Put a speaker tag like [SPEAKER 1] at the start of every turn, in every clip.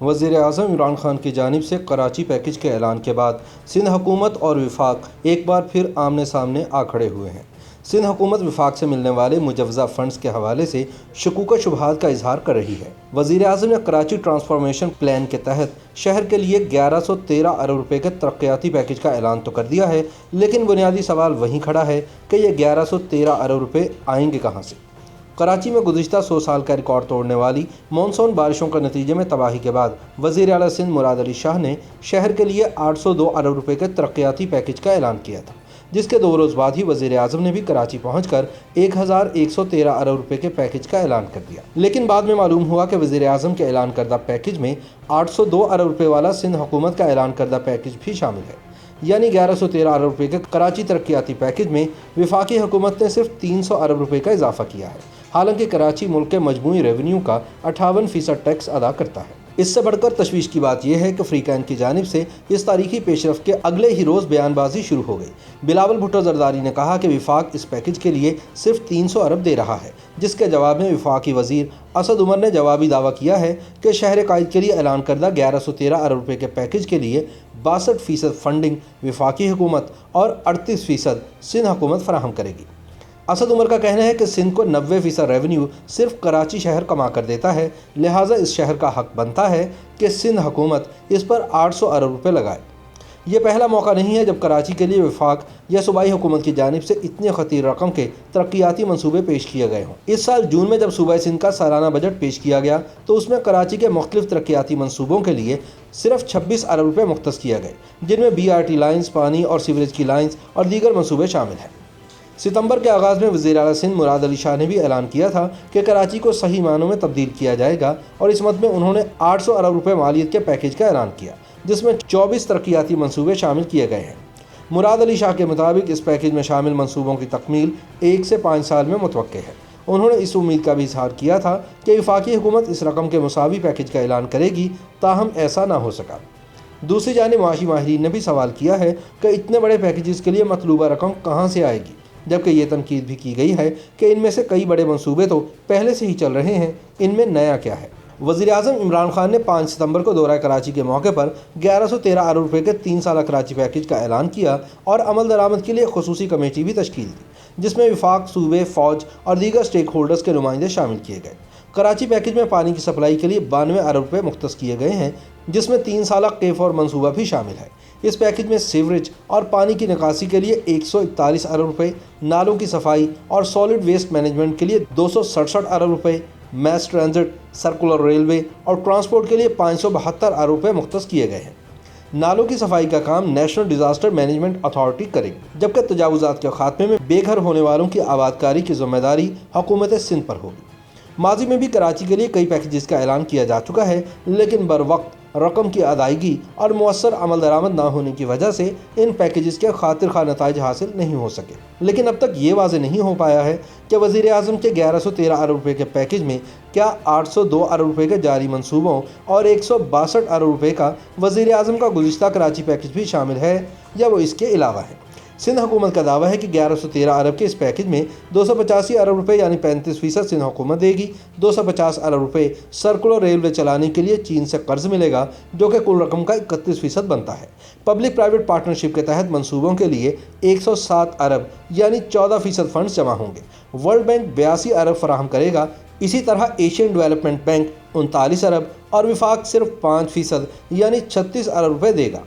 [SPEAKER 1] وزیر اعظم عمران خان کی جانب سے کراچی پیکج کے اعلان کے بعد سندھ حکومت اور وفاق ایک بار پھر آمنے سامنے آ کھڑے ہوئے ہیں۔ سندھ حکومت وفاق سے ملنے والے مجوزہ فنڈز کے حوالے سے شکوک و شبہات کا اظہار کر رہی ہے۔ وزیر اعظم نے کراچی ٹرانسفارمیشن پلان کے تحت شہر کے لیے 1113 ارب روپے کے ترقیاتی پیکج کا اعلان تو کر دیا ہے، لیکن بنیادی سوال وہیں کھڑا ہے کہ یہ 1113 ارب روپے آئیں گے کہاں سے؟ کراچی میں گزشتہ 100 سال کا ریکارڈ توڑنے والی مانسون بارشوں کے نتیجے میں تباہی کے بعد وزیر اعلیٰ سندھ مراد علی شاہ نے شہر کے لیے 802 ارب روپے کے ترقیاتی پیکج کا اعلان کیا تھا، جس کے 2 روز بعد ہی وزیر اعظم نے بھی کراچی پہنچ کر 1113 ارب روپے کے پیکج کا اعلان کر دیا۔ لیکن بعد میں معلوم ہوا کہ وزیر اعظم کے اعلان کردہ پیکج میں 802 ارب روپے والا سندھ حکومت کا اعلان کردہ پیکج بھی شامل ہے، یعنی 1113 ارب روپے کے کراچی ترقیاتی پیکج میں وفاقی حکومت نے صرف 300 ارب روپے کا اضافہ کیا ہے، حالانکہ کراچی ملک کے مجموعی ریونیو کا 58% ٹیکس ادا کرتا ہے۔ اس سے بڑھ کر تشویش کی بات یہ ہے کہ فریقین کی جانب سے اس تاریخی پیش رفت کے اگلے ہی روز بیان بازی شروع ہو گئی۔ بلاول بھٹو زرداری نے کہا کہ وفاق اس پیکج کے لیے صرف 300 ارب دے رہا ہے، جس کے جواب میں وفاقی وزیر اسد عمر نے جوابی دعویٰ کیا ہے کہ شہر قائد کے لیے اعلان کردہ 1113 ارب روپے کے پیکج کے لیے 62% فنڈنگ وفاقی حکومت اور 38% سندھ حکومت فراہم کرے گی۔ اسد عمر کا کہنا ہے کہ سندھ کو 90% ریونیو صرف کراچی شہر کما کر دیتا ہے، لہٰذا اس شہر کا حق بنتا ہے کہ سندھ حکومت اس پر 800 ارب روپے لگائے۔ یہ پہلا موقع نہیں ہے جب کراچی کے لیے وفاق یا صوبائی حکومت کی جانب سے اتنی خطیر رقم کے ترقیاتی منصوبے پیش کیے گئے ہوں۔ اس سال جون میں جب صوبہ سندھ کا سالانہ بجٹ پیش کیا گیا تو اس میں کراچی کے مختلف ترقیاتی منصوبوں کے لیے صرف 26 ارب روپے مختص کیے گئے، جن میں BRT لائنز، پانی اور سیوریج کی لائنز اور دیگر منصوبے شامل ہیں۔ ستمبر کے آغاز میں وزیر اعلیٰ سندھ مراد علی شاہ نے بھی اعلان کیا تھا کہ کراچی کو صحیح معنوں میں تبدیل کیا جائے گا، اور اس مد میں انہوں نے 800 ارب روپے مالیت کے پیکج کا اعلان کیا، جس میں 24 ترقیاتی منصوبے شامل کیے گئے ہیں۔ مراد علی شاہ کے مطابق اس پیکج میں شامل منصوبوں کی تکمیل 1 سے 5 سال میں متوقع ہے۔ انہوں نے اس امید کا بھی اظہار کیا تھا کہ وفاقی حکومت اس رقم کے مساوی پیکج کا اعلان کرے گی، تاہم ایسا نہ ہو سکا۔ دوسری جانب معاشی ماہرین نے بھی سوال کیا ہے کہ اتنے بڑے پیکجز کے لیے مطلوبہ رقم کہاں سے آئے گی، جبکہ یہ تنقید بھی کی گئی ہے کہ ان میں سے کئی بڑے منصوبے تو پہلے سے ہی چل رہے ہیں، ان میں نیا کیا ہے۔ وزیر اعظم عمران خان نے 5 ستمبر کو دورہ کراچی کے موقع پر 1113 ارب روپے کے 3 سالہ کراچی پیکج کا اعلان کیا اور عمل درآمد کے لیے خصوصی کمیٹی بھی تشکیل دی، جس میں وفاق، صوبے، فوج اور دیگر اسٹیک ہولڈرز کے نمائندے شامل کیے گئے۔ کراچی پیکج میں پانی کی سپلائی کے لیے 92 ارب روپے مختص کیے گئے ہیں، جس میں 3 سالہ K4 منصوبہ بھی شامل ہے۔ اس پیکج میں سیوریج اور پانی کی نکاسی کے لیے 141 ارب روپے، نالوں کی صفائی اور سالڈ ویسٹ مینجمنٹ کے لیے 267 ارب روپے، میس ٹرانزٹ، سرکولر ریلوے اور ٹرانسپورٹ کے لیے 572 ارب روپے مختص کیے گئے ہیں۔ نالوں کی صفائی کا کام نیشنل ڈیزاسٹر مینجمنٹ اتھارٹی کرے گی، جبکہ تجاوزات کے خاتمے میں بے گھر ہونے والوں کی آبادکاری کی ذمہ داری حکومت سندھ پر ہوگی۔ ماضی میں بھی کراچی کے لیے کئی پیکجز کا اعلان کیا جا چکا ہے، لیکن بروقت رقم کی ادائیگی اور مؤثر عمل درآمد نہ ہونے کی وجہ سے ان پیکجز کے خاطر خواہ نتائج حاصل نہیں ہو سکے۔ لیکن اب تک یہ واضح نہیں ہو پایا ہے کہ وزیر اعظم کے 1113 ارب روپے کے پیکج میں کیا 802 ارب روپے کے جاری منصوبوں اور 162 ارب روپے کا وزیر اعظم کا گزشتہ کراچی پیکج بھی شامل ہے، یا وہ اس کے علاوہ ہے۔ سندھ حکومت کا دعویٰ ہے کہ 1113 ارب کے اس پیکج میں 285 ارب روپے یعنی 35% سندھ حکومت دے گی، 250 ارب روپے سرکولر ریلوے چلانے کے لیے چین سے قرض ملے گا، جو کہ کل رقم کا 31% بنتا ہے۔ پبلک پرائیویٹ پارٹنرشپ کے تحت منصوبوں کے لیے 107 ارب یعنی 14% فنڈز جمع ہوں گے۔ ورلڈ بینک 82 ارب فراہم کرے گا، اسی طرح ایشین ڈیولپمنٹ بینک 39 ارب اور وفاق صرف 5% یعنی 36 ارب روپے دے گا۔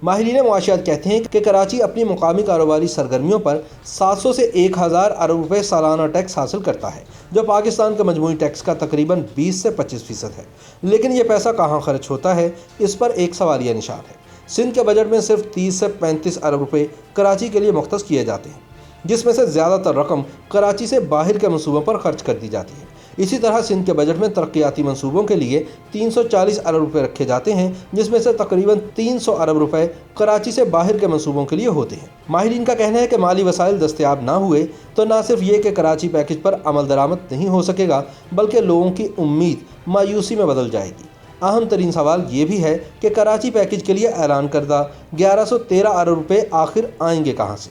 [SPEAKER 1] ماہرین معاشیات کہتے ہیں کہ کراچی اپنی مقامی کاروباری سرگرمیوں پر 700 سے 1000 ارب روپے سالانہ ٹیکس حاصل کرتا ہے، جو پاکستان کے مجموعی ٹیکس کا تقریباً 20 سے 25% ہے۔ لیکن یہ پیسہ کہاں خرچ ہوتا ہے، اس پر ایک سوالیہ نشان ہے۔ سندھ کے بجٹ میں صرف 30 سے 35 ارب روپے کراچی کے لیے مختص کیے جاتے ہیں، جس میں سے زیادہ تر رقم کراچی سے باہر کے منصوبوں پر خرچ کر دی جاتی ہے۔ اسی طرح سندھ کے بجٹ میں ترقیاتی منصوبوں کے لیے 340 ارب روپے رکھے جاتے ہیں، جس میں سے تقریباً 300 ارب روپے کراچی سے باہر کے منصوبوں کے لیے ہوتے ہیں۔ ماہرین کا کہنا ہے کہ مالی وسائل دستیاب نہ ہوئے تو نہ صرف یہ کہ کراچی پیکج پر عمل درآمد نہیں ہو سکے گا، بلکہ لوگوں کی امید مایوسی میں بدل جائے گی۔ اہم ترین سوال یہ بھی ہے کہ کراچی پیکج کے لیے اعلان کردہ 1113 ارب روپے آخر آئیں گے کہاں سے؟